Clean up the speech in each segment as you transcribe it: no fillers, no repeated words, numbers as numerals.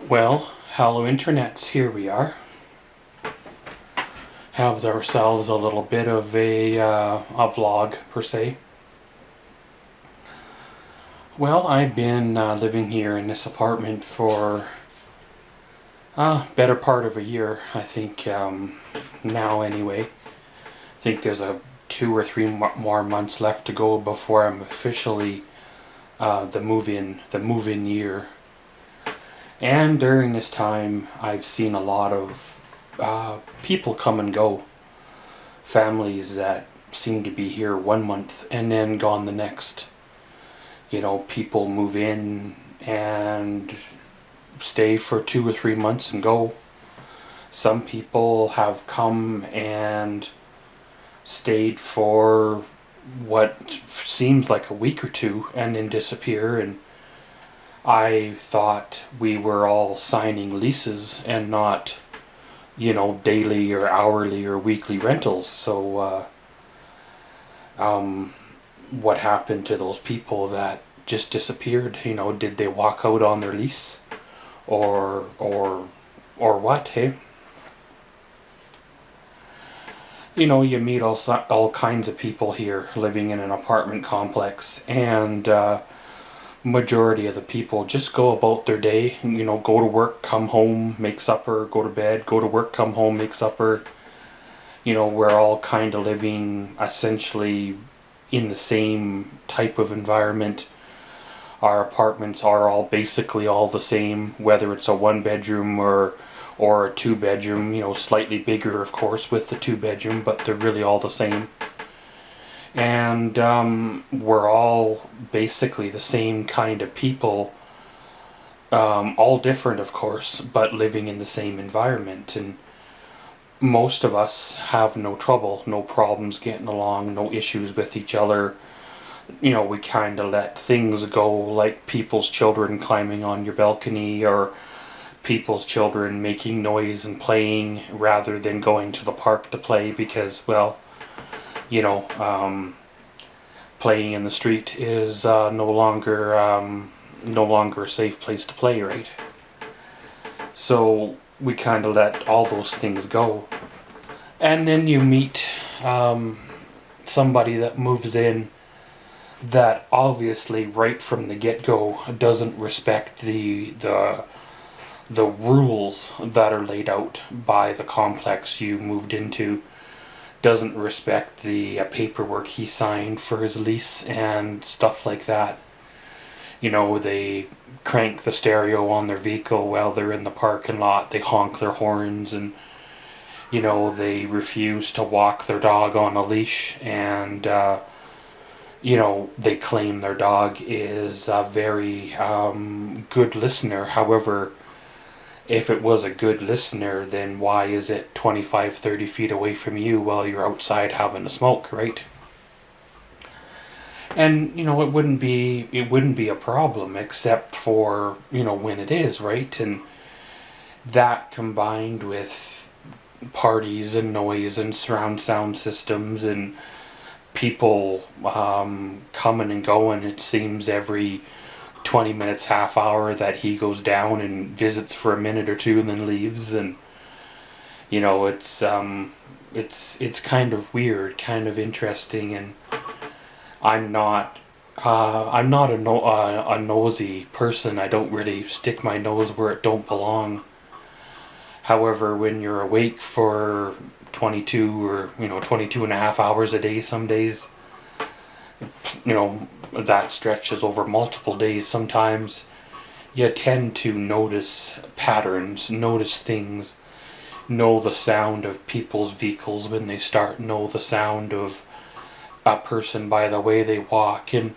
Well, hello internets, here we are. Have ourselves a little bit of a vlog per se. Well, I've been living here in this apartment for better part of a year, I think, now anyway. I think there's 2 or 3 more months left to go before I'm officially the move-in year. And during this time, I've seen a lot of people come and go. Families that seem to be here 1 month and then gone the next. You know, people move in and stay for 2 or 3 months and go. Some people have come and stayed for what seems like a week or two and then disappear, and I thought we were all signing leases and not, you know, daily or hourly or weekly rentals. So what happened to those people that just disappeared? You know, did they walk out on their lease or what, hey? You know, you meet all kinds of people here living in an apartment complex, and majority of the people just go about their day. You know, go to work, come home, make supper, go to bed, go to work, come home, make supper. You know, we're all kind of living essentially in the same type of environment. Our apartments are all basically all the same, whether it's a 1 bedroom or a 2 bedroom, you know, slightly bigger of course with the 2 bedroom, but they're really all the same. And we're all basically the same kind of people, all different of course, but living in the same environment. And most of us have no trouble, no problems getting along, no issues with each other. You know, we kind of let things go, like people's children climbing on your balcony or people's children making noise and playing rather than going to the park to play because, well, you know, playing in the street is no longer a safe place to play, right? So we kind of let all those things go. And then you meet somebody that moves in that obviously right from the get-go doesn't respect the rules that are laid out by the complex you moved into, doesn't respect the paperwork he signed for his lease and stuff like that. You know, they crank the stereo on their vehicle while they're in the parking lot, they honk their horns, and you know, they refuse to walk their dog on a leash, and you know, they claim their dog is a very good listener. However, if it was a good listener, then why is it 25-30 feet away from you while you're outside having a smoke, right? And you know, it wouldn't be a problem except for, you know, when it is, right? And that combined with parties and noise and surround sound systems and people coming and going, it seems every 20 minutes, half hour that he goes down and visits for a minute or two and then leaves. And you know, it's kind of weird, kind of interesting. And I'm not a nosy person. I don't really stick my nose where it don't belong. However, when you're awake for 22 or, you know, 22 and a half hours a day some days, you know, that stretches over multiple days sometimes, you tend to notice patterns, notice things, know the sound of people's vehicles when they start, know the sound of a person by the way they walk, and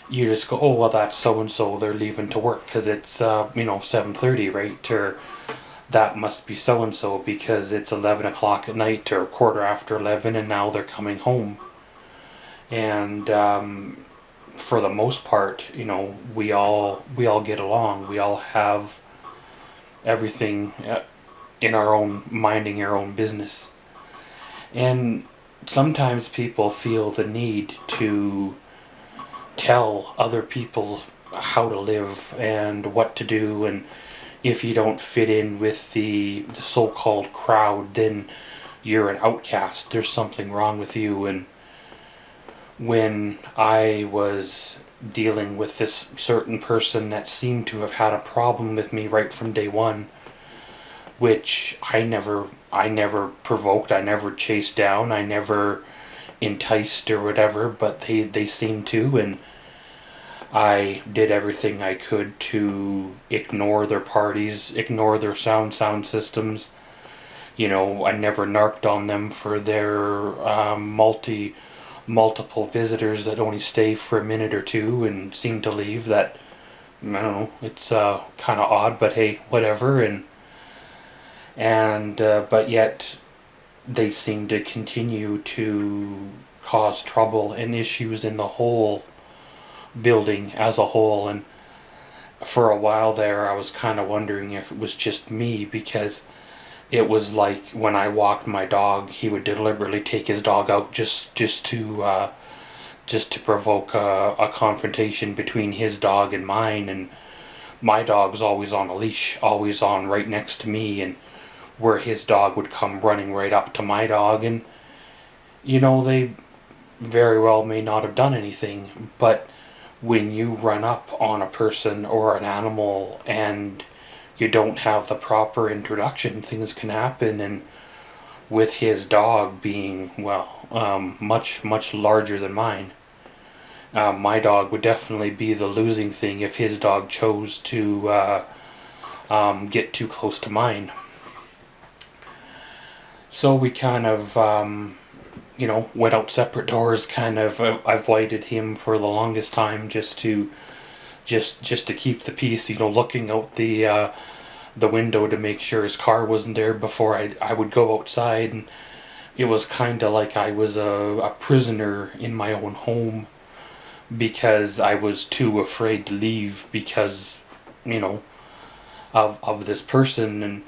you just go, oh, well, that's so-and-so, they're leaving to work because it's, you know, 7:30, right? Or that must be so-and-so because it's 11 o'clock at night or 11:15 and now they're coming home. And for the most part, you know, we all get along. We all have everything in our own, minding our own business. And sometimes people feel the need to tell other people how to live and what to do, and if you don't fit in with the so-called crowd, then you're an outcast. There's something wrong with you. And when I was dealing with this certain person that seemed to have had a problem with me right from day one, which I never provoked, I never chased down, I never enticed or whatever, but they seemed to, and I did everything I could to ignore their parties, ignore their sound systems. You know, I never narked on them for their multiple visitors that only stay for a minute or two and seem to leave. That, I don't know, it's kind of odd, but hey, whatever. And but yet they seem to continue to cause trouble and issues in the whole building as a whole. And for a while there, I was kind of wondering if it was just me, because it was like when I walked my dog, he would deliberately take his dog out just to provoke a confrontation between his dog and mine. And my dog's always on a leash, always on right next to me, and where his dog would come running right up to my dog. And you know, they very well may not have done anything, but when you run up on a person or an animal and you don't have the proper introduction, things can happen. And with his dog being, well, much larger than mine, my dog would definitely be the losing thing if his dog chose to get too close to mine. So we kind of you know, went out separate doors, kind of avoided him for the longest time, just to keep the peace, you know, looking out the window to make sure his car wasn't there before I would go outside. And it was kind of like I was a prisoner in my own home, because I was too afraid to leave because, you know, of this person. And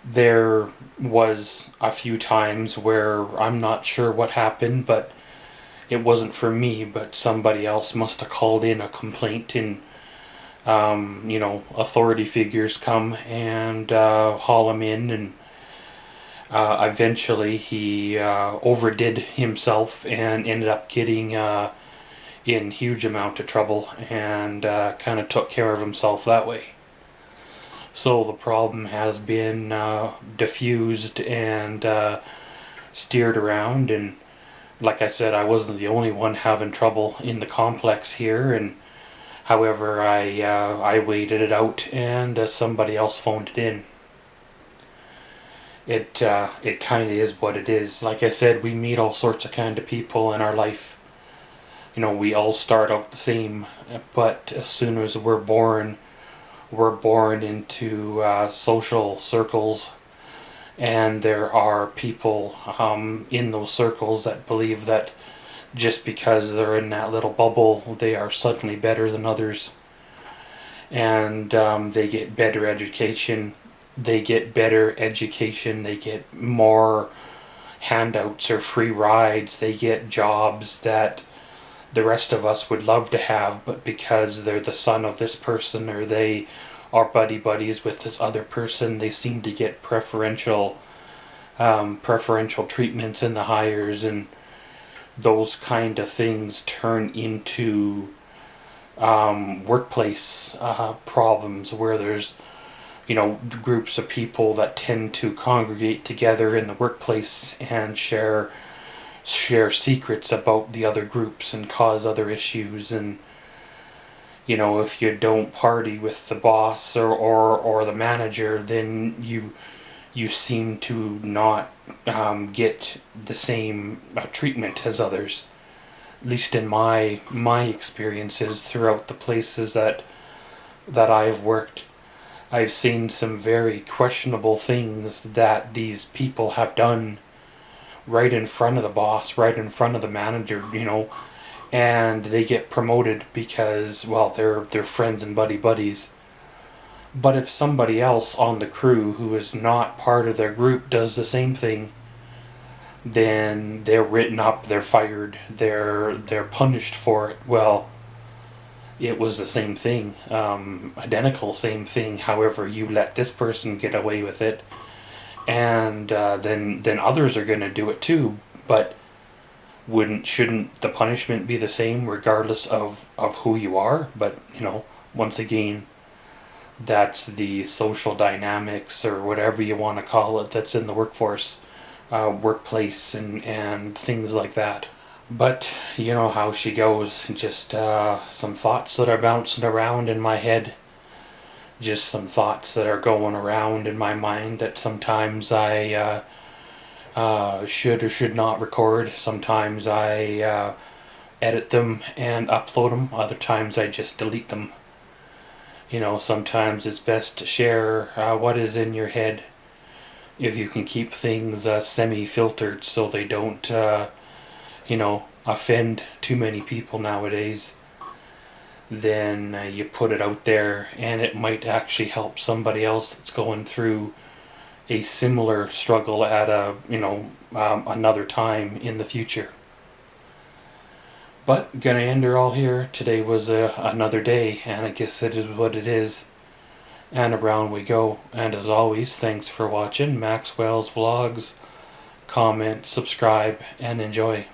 there was a few times where I'm not sure what happened, but it wasn't for me, but somebody else must have called in a complaint, and you know, authority figures come and haul him in. And eventually he overdid himself and ended up getting in huge amount of trouble, and kind of took care of himself that way. So the problem has been diffused and steered around. And like I said, I wasn't the only one having trouble in the complex here. And however, I waited it out, and somebody else phoned it in. It kind of is what it is. Like I said, we meet all sorts of kind of people in our life. You know, we all start out the same, but as soon as we're born into social circles, and there are people in those circles that believe that just because they're in that little bubble, they are suddenly better than others. And they get better education, they get more handouts or free rides, they get jobs that the rest of us would love to have, but because they're the son of this person, or they are buddies with this other person, they seem to get preferential treatments in the hires. And those kind of things turn into workplace problems, where there's, you know, groups of people that tend to congregate together in the workplace and share secrets about the other groups and cause other issues. And you know, if you don't party with the boss or the manager, then you seem to not get the same treatment as others. At least in my experiences throughout the places that I've worked, I've seen some very questionable things that these people have done right in front of the boss, right in front of the manager, you know, and they get promoted because, well, they're friends and buddies. But if somebody else on the crew who is not part of their group does the same thing, then they're written up, they're fired, they're punished for it. Well, it was the same thing, identical same thing. However, you let this person get away with it, and then others are going to do it too. But shouldn't the punishment be the same regardless of who you are? But once again, that's the social dynamics or whatever you want to call it that's in the workplace and things like that. But you know how she goes. Just some thoughts that are bouncing around in my head. Just some thoughts that are going around in my mind that sometimes I should or should not record. Sometimes I edit them and upload them. Other times I just delete them. Sometimes it's best to share what is in your head if you can keep things semi-filtered so they don't, offend too many people nowadays. Then you put it out there, and it might actually help somebody else that's going through a similar struggle at another time in the future. But gonna end her all here. Today was another day, and I guess it is what it is. And around we go. And as always, thanks for watching Maxwell's Vlogs. Comment, subscribe, and enjoy.